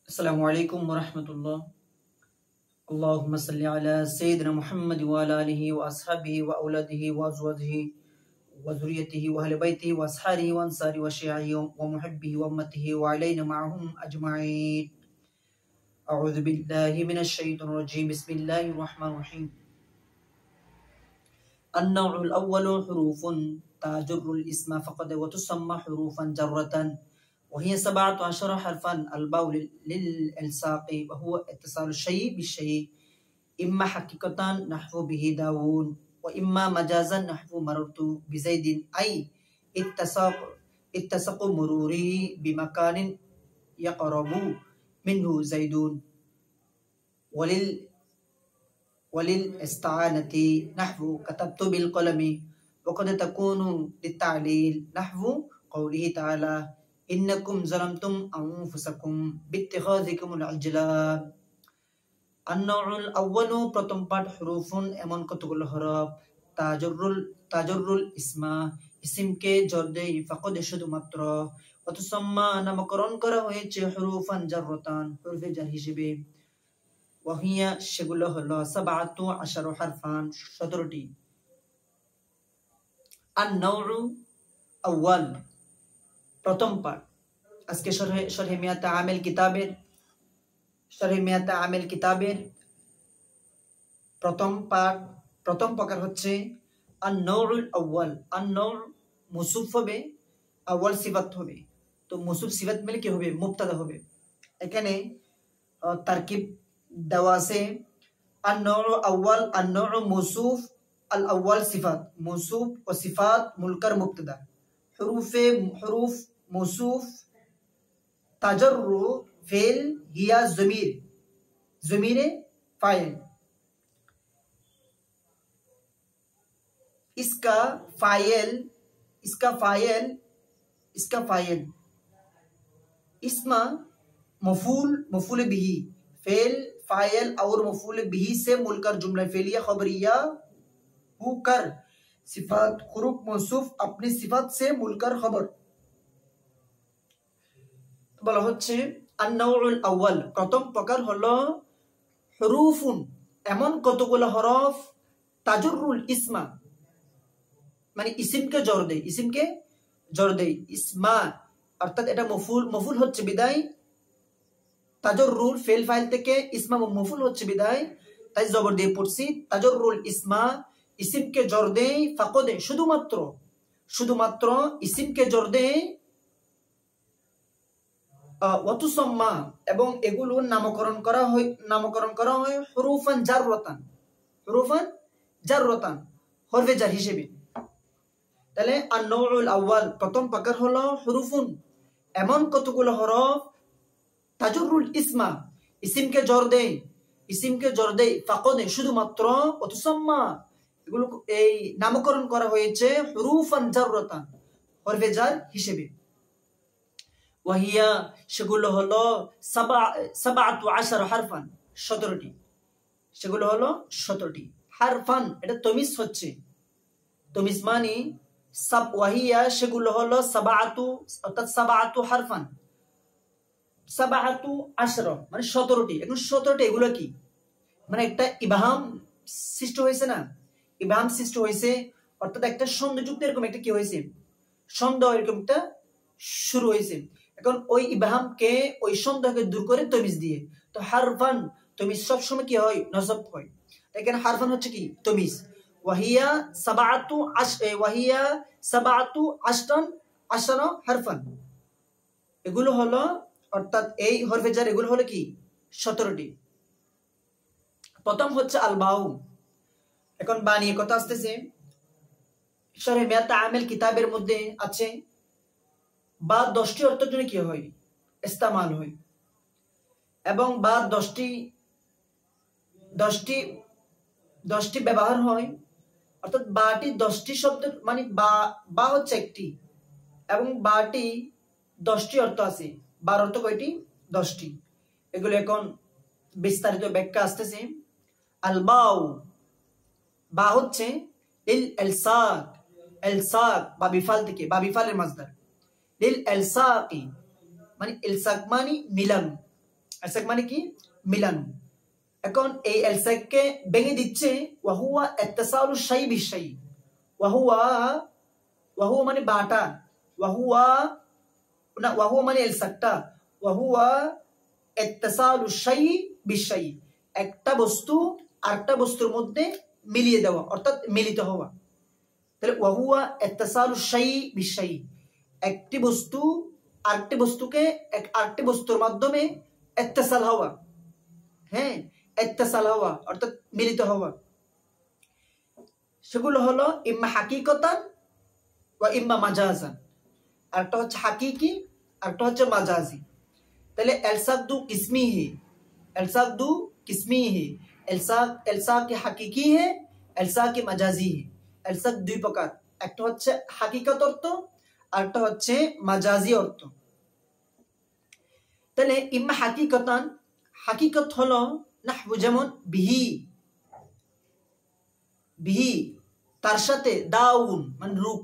अस्सलामुअलैकुम वरहमतुल्लाह। अल्लाहुम्मा सल्ली अला सय्यिदिना मुहम्मद व अला आलिहि व अस्हाबिहि व औलादिहि व अज़वाजिहि व ज़ुर्रिय्यतिहि व अहलि बैतिहि व अस्हारिहि व अंसारिहि व शियाइहि व मुहिब्बिहि व उम्मतिहि व अलैना मअहुम अजमईन। अऊज़ु बिल्लाहि मिनश शैतानिर रजीम। बिस्मिल्लाहिर रहमानिर रहीम। अन्नौउल अव्वलु हुरूफुन ताजुर्रुल इस्मा फ़क़द व तुसम्मा हुरूफन जर्रतन वहिय सबअतु अशर हरफन अलबाउ लिल-इल्साक़ि व हुवा इत्तिसालु शयइ बिशयइ इम्मा हक़ीक़तन नहवु बिहि दाऊन व इम्मा मजाज़न नहवु मररतु बिज़ैदिन आई इत्तसक़ु मुरूरी बिमकानिन यक़रबु मिन्हु ज़ैदुन वलिल इस्ताअनति नहवु कतब्तु बिल क़लमि व क़द तकूनु लित्तालील नहवु क़ौलिहि तआला इन्नकुम ज़लमतुम अनफुसकुम बित्तिखाज़िकुमुल इज्ला। अन्नौउल अव्वलु प्रथम पाठ हुरूफुन एमन कतगुलो हरफ ताजुर्रुल इस्मा इसिमके জর দেয় ফাকদ শুধুমাত্র व तुसम्मा নামকরণ করা হয়েছে হুরুফান জাররাতান হরফে জার হিসেবে ওয়াহিয়া সেগুলো হলো সাবআতু আশারু হারফান 17টি। আন-নাউউ আউয়াল প্রথম পাঠ। আজকে শরহে মিয়াতে আমেল কিতাবের প্রথম পাঠ। প্রথম প্রকার হচ্ছে আন-নাউউল আউয়াল। আন-নাউ মুসুফ হবে, আউয়াল সিফাত হবে। তো মুসুফ সিফাত মিলে কি হবে? মুবতাদা হবে। এখানে তারকিব দেওয়া আছে আন-নাউ আউয়াল, আন-নাউ মুসুফ, আল আউয়াল সিফাত। মুসুফ ও সিফাত মুনকার মুবতাদা। হুরুফ মুসুফ ताजर्रु फेल हिया ज़मीर फाइल। इसका फाइल इस्मा मफूल बिही। फेल फाइल और मफूल बिही से मुलकर जुमला फेलिया खबरिया होकर सिफात हुरूफ मौसूफ अपनी सिफात से मुलकर खबर। বলা হচ্ছে আন-নাউউল আউয়াল প্রথম প্রকার হলো হুরুফুন এমন কতগুলো হরফ তাজুরুল ইসমা মানে ইসিমকে জর দেয় ইসমা অর্থাৎ এটা মফুল হচ্ছে বিদায় তাজুরুল ফেল ফাইল থেকে ইসমা মফুল হচ্ছে বিদায় তাই জবর দিয়ে পড়ছি। তাজুরুল ইসমা ইসিমকে জর দেয় ফাকদে শুধুমাত্র ইসিমকে জর দেয় ওয়াতুসাম্মা এবং এগুলো নামকরণ করা হয় হুরুফান জাররাতান হরফে জার হিসেবে। তাহলে আন-নাউউল আউয়াল প্রথম প্রকার হলো হুরুফুন এমন কতগুলো হরফ তাজুরুল ইসমা ইসিমকে জর দেয় ফাকদে শুধুমাত্র ওয়াতুসাম্মা এগুলো এই নামকরণ করা হয়েছে হুরুফান জাররাতান হরফে জার হিসেবে। ওয়াহিয়া সেগুলো হলো সাবআতু আশার হারফান 17টি। সেগুলো হলো 17টি হারফান। এটা তমিজ হচ্ছে, তমিজ মানে ওয়াহিয়া সেগুলো হলো সাবআতু অর্থাৎ সাবআতু হারফান সাবআতু আশরা মানে 17টি। এখন 17টি এগুলো কি মানে একটা ইবহাম সৃষ্টি হয়েছে না, ইবহাম সৃষ্টি হয়েছে অর্থাৎ একটা সন্দেহযুক্ত এরকম একটা কি হয়েছে সন্দেহ এরকম একটা শুরু হয়েছে। এখন ওই ইবহামকে ওই সন্দেহকে দূর করে তমিজ দিয়ে। তো হারফান তমিজ সবসময় কি হয়? নসব হয়। এখানে হারফান হচ্ছে কি তমিজ। ওয়াহিয়া সাবআতু আশরা হারফান এগুলো হলো অর্থাৎ এই হরফে জার এগুলো হলো কি 17টি। প্রথম হচ্ছে আল বাউ। এখন বা নিয়ে কথা আসতেছে। শরহে মিয়াতে আমেল কিতাবের মধ্যে আছে বা 10টি অর্থের জন্য কি হয়? ইস্তেমাল হয় এবং বা 10টি ব্যবহার হয় অর্থাৎ বাটি 10টি শব্দ মানে বা হচ্ছে একটি এবং বাটি 10টি অর্থ আছে। বার অর্থ কয়টি? 10টি। এগুলো এখন বিস্তারিত ব্যাখ্যা আসতেছে। আল বাউ বা হচ্ছে ইলসাক বা বিফাল থেকে বা বিফালের মাসদার লিল ইলসাকি মানে ইলসাক মানে মিলানো এলসাক মানে কি? মিলানো। এখন এই এলসাককে ভেঙে দিচ্ছে ওয়াহুয়া ইত্তিসালু শাই বিশাই। ওয়াহুয়া মানে বাটা, ওয়াহুয়া না, ওয়াহুয়া মানে এলসাকটা, ওয়াহুয়া ইত্তিসালু শাই বিশাই, একটা বস্তু আরেকটা বস্তুর মধ্যে মিলিয়ে দেওয়া, অর্থাৎ মিলিত হওয়া। তাহলে ওয়াহুয়া ইত্তিসালু শাই বিশাই, একটি বস্তু আরেকটি বস্তুকে আরেকটি বস্তুর মাধ্যমে ইত্তিসাল হওয়া, হ্যাঁ, ইত্তিসাল হওয়া অর্থাৎ মিলিত হওয়া। সেগুলো হলো ইম্মা হাকিকতান ওয়া ইম্মা মাজাজান। আরেকটা হচ্ছে হাকিকি, আরেকটা হচ্ছে মাজাজি। তাহলে এলসাক দু কিসমি হে, এলসাক দু কিসমি হে, এলসাক হাকিকি হে, এলসাক মাজাজি হে। এলসাক দুই প্রকার, একটা হচ্ছে হাকিকত অর্থ, আরেকটা হচ্ছে মাজাজি অর্থ। তাহলে ইম্মা হাকিকতান, হাকিকত হলো নাহবু যেমন বিহি, বিহি তার সাথে, দাউন মানে রূপ।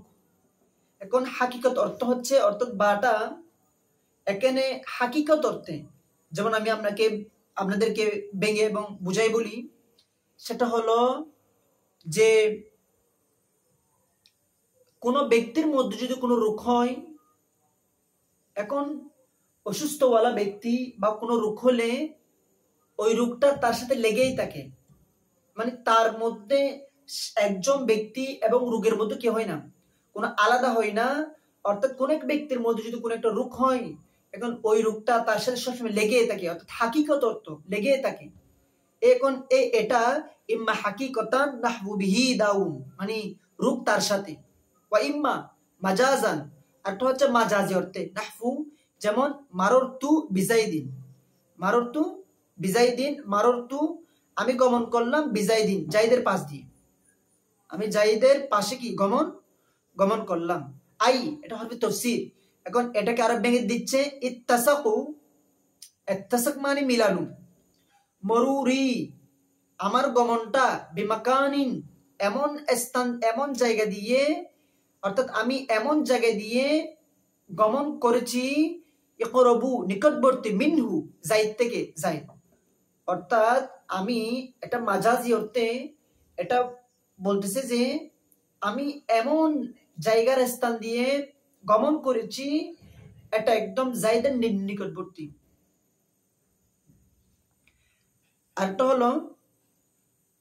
এখন হাকিকত অর্থ হচ্ছে, অর্থাৎ বাটা এখানে হাকিকত অর্থে, যেমন আমি আপনাদেরকে ভেঙে এবং বুঝাই বলি, সেটা হলো যে কোনো ব্যক্তির মধ্যে যদি কোনো রোগ হয়, এখন অসুস্থওয়ালা ব্যক্তি বা কোনো রোগ হলে ওই রোগটা তার সাথে লেগেই থাকে, মানে তার মধ্যে একজন ব্যক্তি এবং রোগের মধ্যে কি হয় না, কোনো আলাদা হয় না। অর্থাৎ কোন এক ব্যক্তির মধ্যে যদি কোনো একটা রোগ হয়, এখন ওই রোগটা তার সাথে সবসময় লেগেই থাকে, অর্থাৎ হাকিকত অর্থ লেগেই থাকে। এখন এটা ইম্মা হাকিকতান নাহবু বিহি দাউন মানে রোগ তার সাথে, ওয়া ইম্মা মাজাজান আরটা হচ্ছে মাজাজি অর্থে নাহফু, যেমন মাররতু বিজাইদিন, মাররতু বিজাইদিন, মাররতু আমি গমন করলাম বিজাইদিন জাইদের পাশ দিয়ে, আমি জাইদের পাশে কি গমন করলাম। আই এটা হবে তাফসীর। এখন এটাকে আরো ভেঙে দিচ্ছে ইত্তাসাকু, ইত্তাসাক মানে মিলানো, মরুরি আমার গমনটা, বিমাকানিন এমন স্থান এমন জায়গা দিয়ে, অর্থাৎ আমি এমন জায়গা দিয়ে গমন করেছি, ইকরাবু নিকটবর্তী, মিনহু যাইদ থেকে, যাইদ অর্থাৎ আমি এটা মাজাজি অর্থে এটা বলতেছে যে আমি এমন জায়গার স্থান দিয়ে গমন করেছি, এটা একদম জাইদের নিকটবর্তী। আরেকটা হলো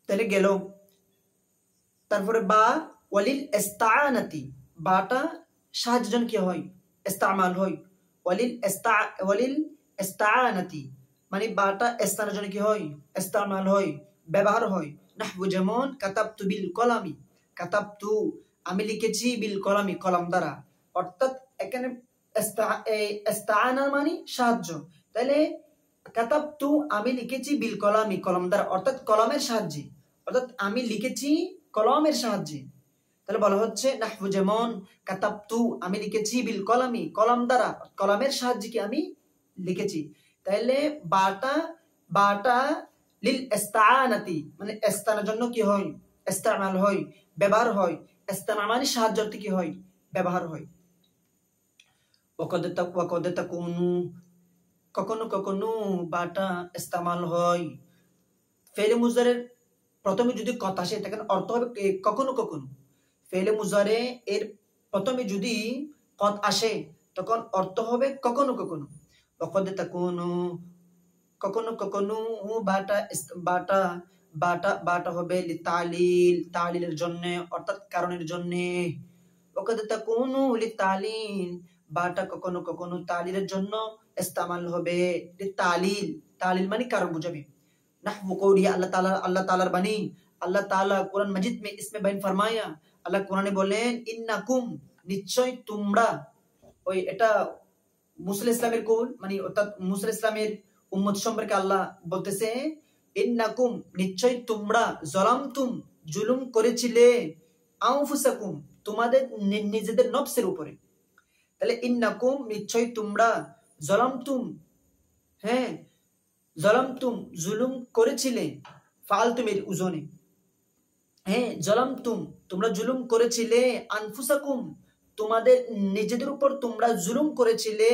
তাহলে গেল, তারপরে বা ওয়ালিল ইস্তাআনাতি, বাটা সাহায্যের জন্য কি হয়, ইস্তেমাল হয়। ওয়ালিল ইস্তাআনাতি মানে বাটা ইস্তানের জন্য কি হয়, ইস্তেমাল হয়, ব্যবহার হয়। নাহবু যেমন কাতাবতু বিল কলামি, কাতাবতু আমি লিখেছি, বিল কলামি কলম দ্বারা, অর্থাৎ এখানে ইস্তাআনা মানে সাহায্য। তাহলে কাতাবতু আমি লিখেছি, বিল কলামি কলম দ্বারা, অর্থাৎ কলমের সাহায্যে, অর্থাৎ আমি লিখেছি কলমের সাহায্যে। তাহলে বলা হচ্ছে নাহবু যেমন কাতাবতু আমি লিখেছি, বিল কলামি কলম দ্বারা, কলমের সাহায্যে কি আমি লিখেছি। তাহলে বাটা লিল ইস্তাআনাতি মানে ইস্তানের জন্য কি হয়, ইস্তেমাল হয়, ব্যবহার হয়। ইস্তেমাল মানে সাহায্য অর্থে কি হয়, ব্যবহার হয়। ওয়াকাদ তাকুনু কখনো কখনো বাটা ইস্তেমাল হয়। ফেলে মুজারের প্রথমে যদি কথা আসে তখন অর্থ হবে কখনো কখনো। ফেলে মুজারে এর প্রথমে যদি কত আসে তখন অর্থ হবে কখনো কখনো। ওয়াকাদ তাকুনু কখনো কখনো বাটা বাটা বাটা বাটা হবে লিতালিল, তালিলের জন্য, অর্থাৎ কারণের জন্য। ওয়াকাদ তাকুনু লিতালিল বাটা কখনো কখনো তালিলের জন্য ইস্তেমাল হবে, লিতালিল তালিল মানে কারণ বুঝাবে। নাহবু কওলি আল্লাহ তাআলার বাণী, আল্লাহ তাআলা কুরআন মাজিদ में इसमें बयान फरमाया, আল্লাহ কোরআনে বলেন ইন্নাকুম নিশ্চয় তোমরা, ওই এটা মুসা ইসলামের কোল মানে অর্থাৎ মুসা ইসলামের উম্মত সম্পর্কে আল্লাহ বলতেছে ইন্নাকুম নিশ্চয় তোমরা, যালামতুম জুলুম করেছিলে, আনফুসাকুম তোমাদের নিজেদের নফসের উপরে। তাহলে ইন্নাকুম নিশ্চয় তোমরা, যালামতুম হ্যাঁ যালামতুম জুলুম করেছিলে, ফালতুমের উজনে, হ্যাঁ যালামতুম তোমরা জুলুম করেছিলে, আনফুসাকুম তোমাদের নিজেদের উপর তোমরা জুলুম করেছিলে,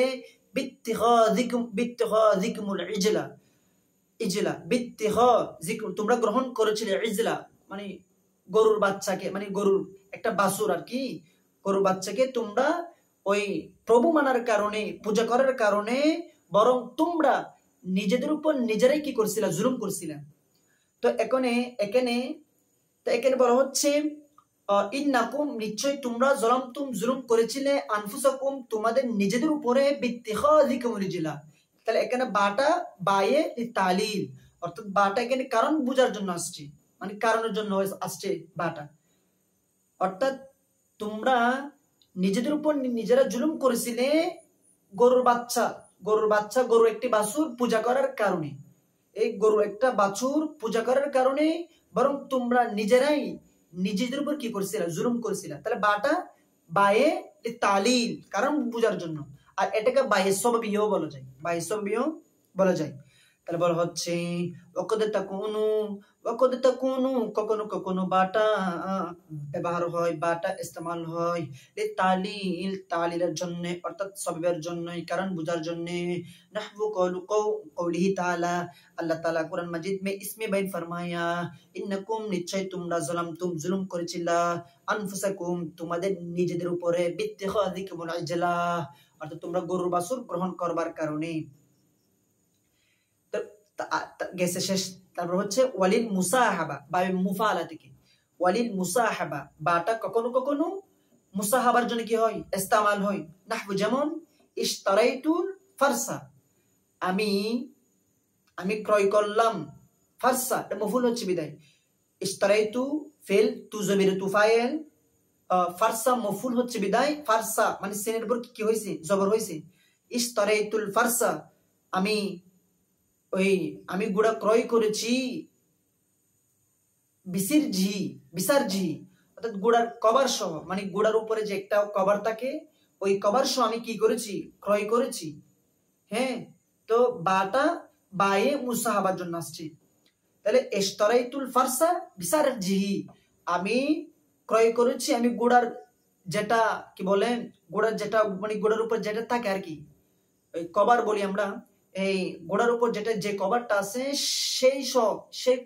বিত্তিখাযিকুমুল ইজলা, ইজলা বিত্তিখাযিকুম, তোমরা গ্রহণ করেছিলে ইজলা মানে গরুর বাচ্চাকে, মানে গরুর একটা বাছুর আর কি, গরুর বাচ্চাকে তোমরা ওই প্রভু মানার কারণে, পূজা করার কারণে বরং তোমরা নিজেদের উপর নিজেরাই কি করছিলা, জুলুম করছিলা। তো এখানে বলা হচ্ছে ইন্নাকুম, নিশ্চয় তোমরা যালামতুম, জুলুম করেছিলে, আনফুসাকুম, তোমাদের নিজেদের উপরে, বিত্তিখাযিকুমুল ইজলা। তাহলে এখানে বাটা বায়ে তালিল, অর্থাৎ বাটা এখানে কারণ বোঝার জন্য আসছে, মানে কারণের জন্য আসছে বাটা, অর্থাৎ তোমরা নিজেদের উপর নিজেরা জুলুম করেছিলে গরুর বাচ্চা, গরু একটি বাছুর পূজা করার কারণে, এই গরু একটা বাছুর পূজা করার কারণে বরং তোমরা নিজেরাই নিজেদের উপর কি করছিলা, জুলুম করছিলা। তাহলে বাটা বায়ে তালিল, কারণ বোঝার জন্য, আর এটাকে বায়ে সবাবিও বলা যায়, বায়ে সবাবিও বলা যায়। তাহলে বলা হচ্ছে ওয়াকাদ তাকুনু, কখনো কখনো বাটা ব্যবহার হয়, বাটা ইস্তেমাল হয় লিতালিল, তালিলের জন্য, অর্থাৎ সবাবের জন্য, কারণ বোঝার জন্য। নাহবু কওলিহি তাআলা, আল্লাহ তাআলা কুরআন মাজিদ মে ইসমে বাইন ফরমায়া, ইন্নাকুম, নিশ্চয় তোমরা যালামতুম, জুলুম করেছিলা, আনফুসাকুম, তোমাদের নিজেদের উপরে, বিত্তিখাযিকুমুল ইজলা, অর্থাৎ তোমরা গরুর বাছুর গ্রহণ করবার কারণে। গেছে শেষ। তারপর হচ্ছে ওয়ালিল মুসাহাবা, বা মুফাআলা থেকে ওয়ালিল মুসাহাবা, বাটা কখনো কখনো মুসাহাবার জন্য কি হয়, ইস্তেমাল হয়। নাহবু, যেমন ইশতারাইতুল ফারসা, আমি ক্রয় করলাম, ফারসা এটা মফুল হচ্ছে বিদায়, ইশতারাইতু ফেল, তু জমির তু ফাইল, ফারসা মফুল হচ্ছে বিদায়, ফারসা মানে সিনের উপর কি হয়েছে, জবর হয়েছে। ইশতারাইতুল ফারসা, আমি গুড়া ক্রয় করেছি, বিসার জি, অর্থাৎ গুড়ার কভার সহ, মানে গুড়ার উপরে যে একটা কভার থাকে, ওই কভার সহ আমি কি করেছি, ক্রয় করেছি। হ্যাঁ, তো বাটা বায়ে মুসাহাবার জন্য আসছে। তাহলে ইশতারাইতুল ফারসা বিসার জি, আমি ক্রয় করেছি, আমি গুড়ার যেটা কি বলেন, গুড়ার যেটা মানে গুড়ার উপর যেটা থাকে আর কি, ওই কভার বলি আমরা, এই গোড়ার উপর যেটা যে কভারটা আছে সেই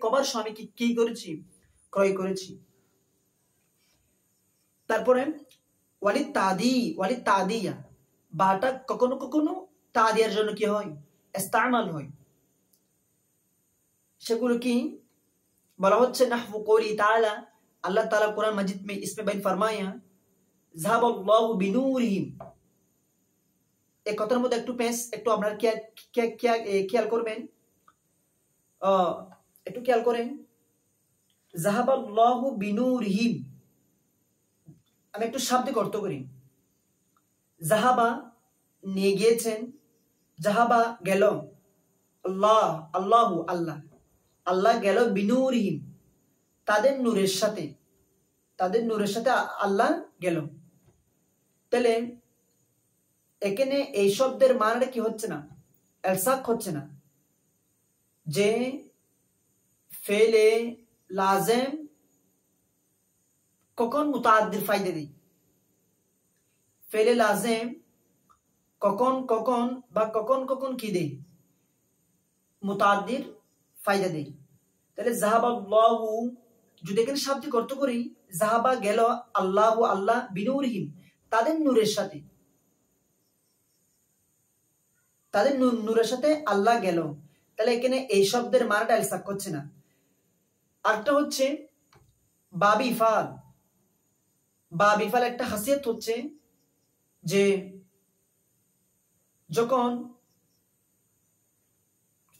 কভার সহ আমি কি করেছি, ক্রয় করেছি। তারপরে ওয়ালিদ তাদিয়া, বাটা কখনো কখনো তাদিয়ার জন্য কি হয়, ইস্তেমাল হয়। সেগুলো কি বলা হচ্ছে, নাহবু কওলি তাআলা, আল্লাহ তাআলা কুরআন মাজিদ মে ইসমে বাইন ফরমায়া, যাহাবাল্লাহু বিনূরিহিম, এই কথার মধ্যে একটু আপনারা খেয়াল করবেন, একটু খেয়াল করেন, যাহাবাল্লাহু বিনূরিহিম, আমি একটু শাব্দিক অর্থ করি। যাহাবা নিয়ে গিয়েছেন, যাহাবা গেল, আল্লাহু আল্লাহ গেল, বিনূরিহিম তাদের নূরের সাথে, আল্লাহ গেল। তাহলে এখানে এই শব্দের মানেটা কি হচ্ছে না, এলসাক হচ্ছে না, যে ফেলে লাজেম কখন মুতাআদ্দির ফায়দা দেয়, ফেলে লাজেম কখন কি দেয়, মুতাআদ্দির ফায়দা দেয়। তাহলে যাহাবাল্লাহু, যদি এখানে শাব্দিক অর্থ করি, যাহাবা গেল, আল্লাহ বিনূরিহিম তাদের নূরের সাথে, আল্লাহ গেল। তাহলে এখানে এই শব্দের মানাটা এলসাক হচ্ছে না। আরেকটা হচ্ছে বাবিফাল একটা হাসিয়ত হচ্ছে যে যখন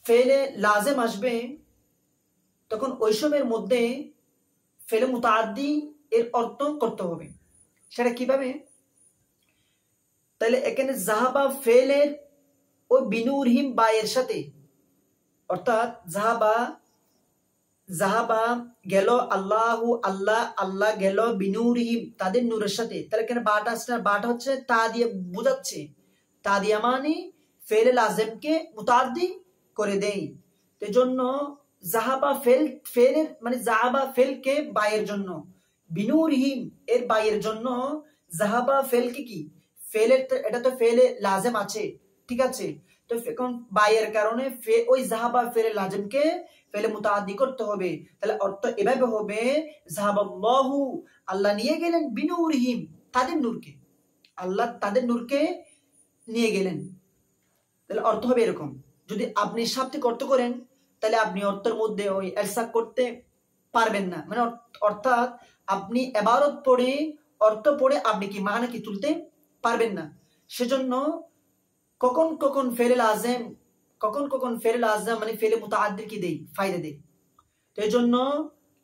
ফেলে লাজেম আসবে তখন ওইসবের মধ্যে ফেলে মুতাআদ্দি এর অর্থ করতে হবে। সেটা কিভাবে? তাহলে এখানে যাহাবা ফেলের ও বিনূরহিম বায়ের সাথে, অর্থাৎ যাহাবা গেল, আল্লাহ গেল, বিনূরহিম তাদের নূরের সাথে। তাহলে এখানে বাটা হচ্ছে তা দিয়ে বোঝাচ্ছে, তা দিয়া মানে ফেলে লাজেমকে মুতাআদ্দি করে দেয়। তো জন্য যাহাবা ফেলের মানে যাহাবা ফেলকে বায়ের জন্য, বিনূরহিম এর বায়ের জন্য যাহাবা ফেলকে কি ফেলের, এটা তো ফেলে লাজেম আছে, ঠিক আছে। তো এখন বায়ের কারণে ওই জাহাবা ফেলে লাজিমকে ফেলে মুতাআদ্দি করতে হবে। তাহলে অর্থ এভাবে হবে জাহাবাল্লাহু, আল্লাহ নিয়ে গেলেন, বিনূরিহিম, তাদের নূরকে, আল্লাহ তাদের নূরকে নিয়ে গেলেন। তাহলে অর্থ হবে এরকম। যদি আপনি শাব্দিক অর্থ করেন তাহলে আপনি অর্থের মধ্যে ওই এলসাক করতে পারবেন না, মানে অর্থাৎ আপনি ইবারত পড়ে অর্থ পড়ে আপনি কি মানা কি তুলতে পারবেন না। সেজন্য কখন কখন ফেলে লাজেম মানে ফেলে মুতাআদ্দি কি দেই, ফায়দা দেই। তো এই জন্য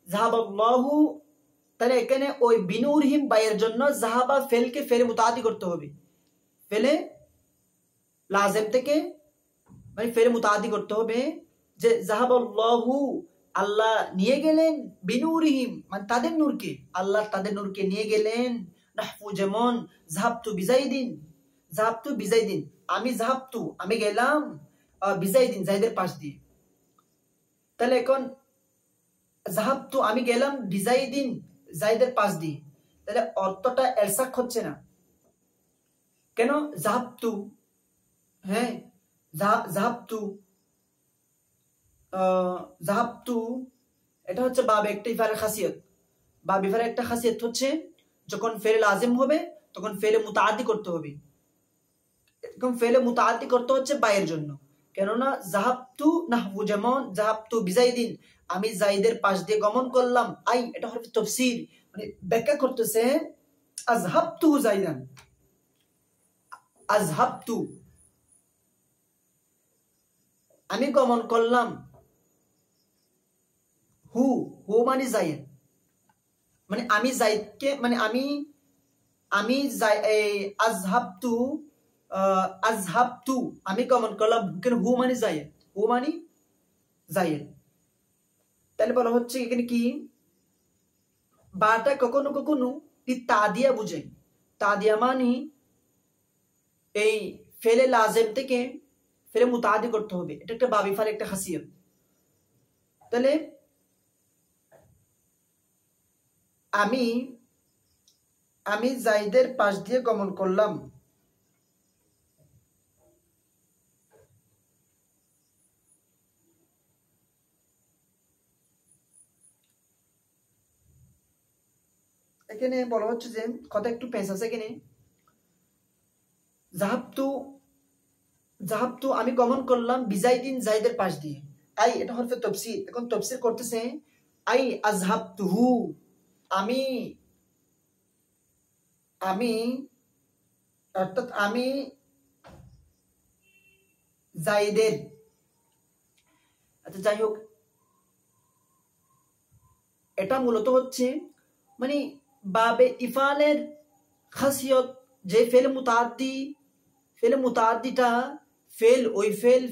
জাহাবাল্লাহু, তাহলে এখানে ওই বিনূরহিম বাইয়ের জন্য জাহাবা ফেলকে ফেলে মুতাআদ্দি করতে হবে, ফেলে লাজেম থেকে মানে ফেলে মুতাআদ্দি করতে হবে যে জাহাবাল্লাহু, আল্লাহ নিয়ে গেলেন, বিনূরিহিম মানে তাদের নূরকে, আল্লাহ তাদের নূরকে নিয়ে গেলেন। নাহফু যেমন যাহাবতু বিজাইদিন, আমি গেলাম বিজাইদিন জাইদের পাশ দিয়ে। তাহলে এখন যাহাবতু আমি গেলাম বিজাইদিন জাইদের পাশ দিয়ে, তাহলে অর্থটা এলসাক হচ্ছে না কেন? যাহাবতু, হ্যাঁ যাহাবতু এটা হচ্ছে বাব একটা ইফারের খাসিয়ত। বাব ইফারের একটা খাসিয়ত হচ্ছে যখন ফেলে লাজিম হবে তখন ফেলে মুতাআদ্দি করতে হবে। এরকম ফেলে মুতাআদ্দি করতে হচ্ছে বায়ের জন্য, কেননা যাহাবতু নাহবু যেমন যাহাবতু বিজাইদিন, আমি জাইদের পাশ দিয়ে গমন করলাম। আই এটা হরফ তাফসীর, মানে ব্যাখ্যা করতেছে আযহাবতু জাইদান, আযহাবতু আমি গমন করলাম, হু মানে জাইদ, মানে আমি জাইদকে মানে আমি আযহাবতু আমি গমন করলাম, কেন? হু মানে জাইদ। তাহলে বলা হচ্ছে এখানে কি বাটা কখনো কখনো তাদিয়া বুঝে। তাদিয়া মানে এই ফেলে লাজেম থেকে ফেলে মুতাআদ্দি করতে হবে, এটা একটা বাব ইফার একটা খাসিয়ত। তাহলে আমি জাইদের পাশ দিয়ে গমন করলাম, এখানে বলা হচ্ছে যে কথা একটু পেঁচ আছে এখানে। যাহাবতু আমি গমন করলাম বিজাইদিন জাইদের পাশ দিয়ে। আই এটা হরফে তাফসীর, এখন তাফসীর করতেছে আই আযহাবতুহু, আমি অর্থাৎ আমি জাইদের, আচ্ছা যাই হোক, এটা মূলত হচ্ছে মানে বাবে ইফালের খাসিয়ত, যে ফেলে মুতাআদ্দিটা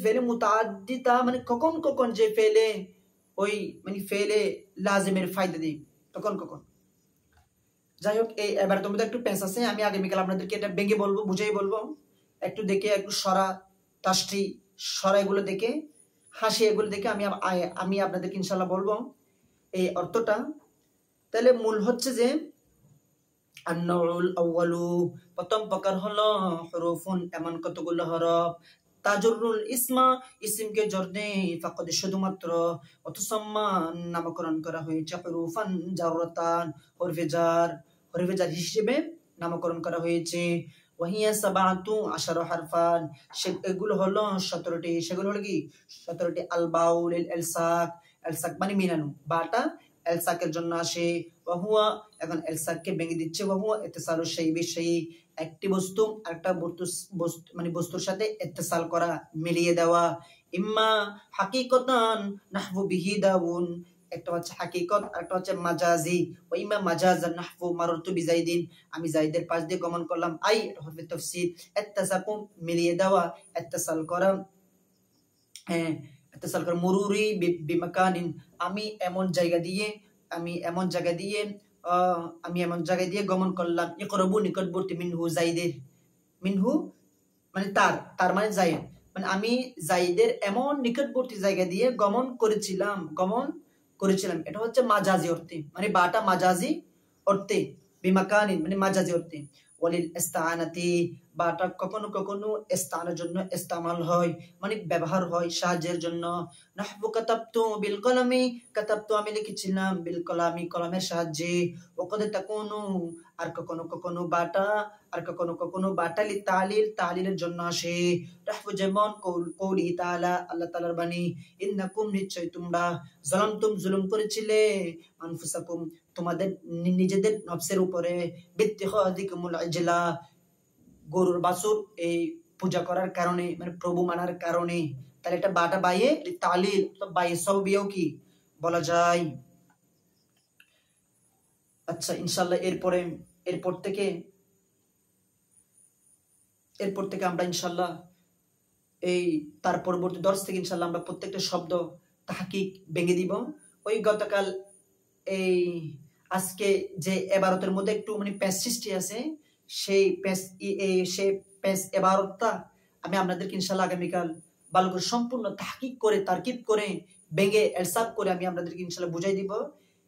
ফেলে মুতাআদ্দিটা মানে কখন কখন যে ফেলে ওই মানে ফেলে লাজিমের ফায়দা দেয় তখন কখন। যাই হোক, এই এবার তোমাদের একটু পেঁচ আছে, আমি আগামীকাল আপনাদেরকে এটা ভেঙে বলবো, বুঝাই বলবো, একটু দেখে একটু সরা তাসটি সরা এগুলো দেখে হাসি এগুলো দেখে আমি আপনাদেরকে ইনশাল্লাহ বলবো এই অর্থটা। তাহলে মূল হচ্ছে যে আন-নাউল আউয়ালু, প্রথম প্রকার হলো হুরুফুন, এমন কতগুলো হরফ তাজরুল ইসমা, ইসমকে জর দেয়, ফাকাদ শুধুমাত্র, অতুসাম্মা নামকরণ করা হয়েছে হুরুফান জাররাতান, হরফে জার হিসেবে নামকরণ করা হয়েছে। ওয়াহিয়া সাবাতু আশারু হারফান, এগুলো হলো 17টি। সেগুলো হলো কি 17টি। আল বাউল এলসাক মানে মিলানো, বাটা এলসাকের জন্য আসে। ওয়াহুয়া, এখন এলসাককে ভেঙে দিচ্ছে, ওয়াহুয়া ইত্তিসালু শাই বিশাই, একটি বস্তু আরেকটা বস্তু মানে বস্তুর সাথে ইত্তিসাল করা, মিলিয়ে দেওয়া। ইম্মা হাকিকাতান নাহবু বিহি দাউন, একটা হচ্ছে হাকিকত আর একটা হচ্ছে মাজাজি। ও ইম্মা মাজাজান নাহবু মাররতু বিজাইদিন, আমি জাইদের পাশ দিয়ে গমন করলাম। আই হরফে তাফসীর, ইত্তিসাকু মিলিয়ে দেওয়া, ইত্তিসাল করা, হ্যাঁ ইত্তিসাল করা। মুরুরি বিমাকানিন, আমি এমন জায়গা দিয়ে গমন করলাম। ইকরাবু নিকটবর্তী, মিনহু জাইদের, মিনহু মানে তার মানে জাইদ, মানে আমি জাইদের এমন নিকটবর্তী জায়গা দিয়ে গমন করেছিলাম, এটা হচ্ছে মাজাজি অর্থে, মানে বাটা মাজাজি অর্থে, বিমাকানিন মানে মাজাজি অর্থে। ওয়ালিল ইস্তাআনাতি, বাটা কখনো কখনো স্থানের জন্য ইস্তেমাল হয়, মানে ব্যবহার হয় সাহায্যের জন্য। নাহবু কাতাবতু বিল কলামি, কাতাবতু আমি লিখেছিলাম, বিল কলামি কলমের সাহায্যে। ওকদ তাকুনু আর কখনো কখনো বাটা, আর কখনো কখনো বাটা লিতালিল, তালিলের জন্য আসে। নাহবু যেমন কৌলি তাআলা, আল্লাহ তাআলার বাণী, ইন্নাকুম নিশ্চয় তোমরা, যালামতুম জুলুম করেছিলে, আনফুসাকুম তোমাদের নিজেদের নফসের উপরে, বিত্তিখাযিকুমুল ইজলা গরুর বাছুর এই পূজা করার কারণে, মানে প্রভু মানার কারণে। তাহলে এটা বাটা বাইয়ে তালিল, বাইয়ে সবিও কি বলা যায়। আচ্ছা ইনশাআল্লাহ এরপর থেকে আমরা ইনশাআল্লাহ এই তার পরবর্তী দর্শ থেকে ইনশাআল্লাহ আমরা প্রত্যেকটা শব্দ তাহকিক ভেঙে দিব। ওই গতকাল এই আজকে যে এবারতের মধ্যে একটু মানে প্যাচ সৃষ্টি আছে, সেই প্যাচ এবারতটা আমি আপনাদেরকে ইনশাআল্লাহ আগামীকাল ভালো করে সম্পূর্ণ তাহকিক করে তারকিব করে ভেঙে এলসাব করে আমি আপনাদেরকে ইনশাআল্লাহ বুঝাই দিব।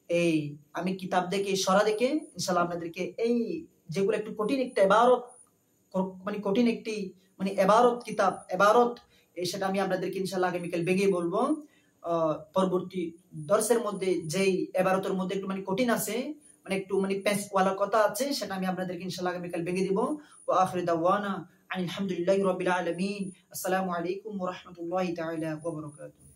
এই আমি কিতাব দেখে সরা দেখে ইনশাআল্লাহ আপনাদেরকে এই যেগুলো একটু কঠিন একটা এবারত, মানে কঠিন একটি মানে এবারত কিতাব এবারত, সেটা আমি আপনাদেরকে ইনশাআল্লাহ আগামীকাল ভেঙে বলবো। পরবর্তী দর্শের মধ্যে যেই এবারতের মধ্যে একটু মানে কঠিন আছে, মানে একটু মানে পেঁচওয়ালা কথা আছে, সেটা আমি আপনাদেরকে ইনশাআল্লাহ আগামীকাল ভেঙে দিব। ওয়া আখিরু দাওয়ানা আলহামদুলিল্লাহি রাব্বিল আলামিন। আসসালামু আলাইকুম ওয়া রাহমাতুল্লাহি তাআলা ওয়া বারাকাতুহু।